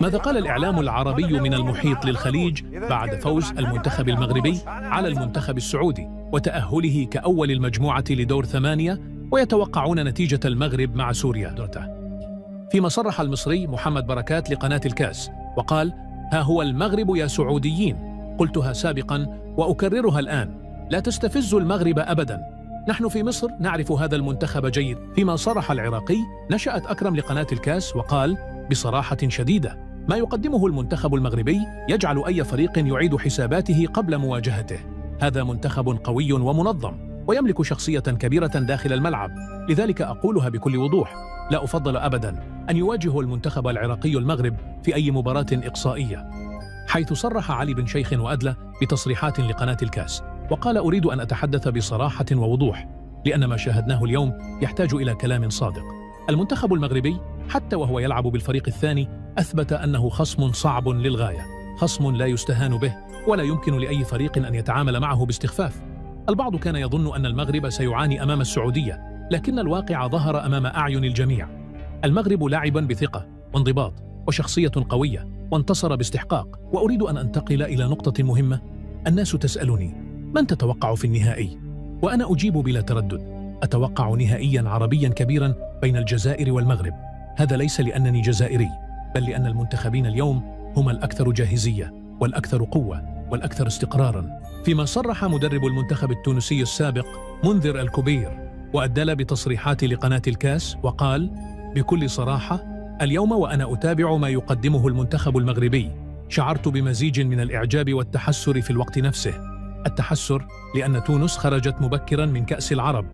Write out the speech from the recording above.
ماذا قال الإعلام العربي من المحيط للخليج بعد فوز المنتخب المغربي على المنتخب السعودي وتأهله كأول المجموعة لدور 8 ويتوقعون نتيجة المغرب مع سوريا؟ فيما صرح المصري محمد بركات لقناة الكاس وقال: ها هو المغرب يا سعوديين، قلتها سابقا وأكررها الآن، لا تستفزوا المغرب أبدا، نحن في مصر نعرف هذا المنتخب جيد. فيما صرح العراقي نشأت أكرم لقناة الكاس وقال بصراحة شديدة: ما يقدمه المنتخب المغربي يجعل أي فريق يعيد حساباته قبل مواجهته، هذا منتخب قوي ومنظم ويملك شخصية كبيرة داخل الملعب، لذلك أقولها بكل وضوح، لا أفضل أبدا أن يواجه المنتخب العراقي المغرب في أي مباراة إقصائية. حيث صرح علي بن شيخ وأدلة بتصريحات لقناة الكاس وقال: أريد أن أتحدث بصراحة ووضوح، لأن ما شاهدناه اليوم يحتاج إلى كلام صادق. المنتخب المغربي حتى وهو يلعب بالفريق الثاني أثبت أنه خصم صعب للغاية، خصم لا يستهان به ولا يمكن لأي فريق أن يتعامل معه باستخفاف. البعض كان يظن أن المغرب سيعاني أمام السعودية، لكن الواقع ظهر أمام أعين الجميع. المغرب لاعبا بثقة وانضباط وشخصية قوية وانتصر باستحقاق. وأريد أن أنتقل إلى نقطة مهمة. الناس تسألني: من تتوقع في النهائي؟ وأنا أجيب بلا تردد: أتوقع نهائيا عربيا كبيرا بين الجزائر والمغرب. هذا ليس لأنني جزائري، بل لأن المنتخبين اليوم هم الأكثر جاهزية والأكثر قوة والأكثر استقرارا. فيما صرح مدرب المنتخب التونسي السابق منذر الكبير وأدل بتصريحات لقناة الكاس وقال بكل صراحة: اليوم وأنا أتابع ما يقدمه المنتخب المغربي شعرت بمزيج من الإعجاب والتحسر في الوقت نفسه. التحسر لأن تونس خرجت مبكرا من كأس العرب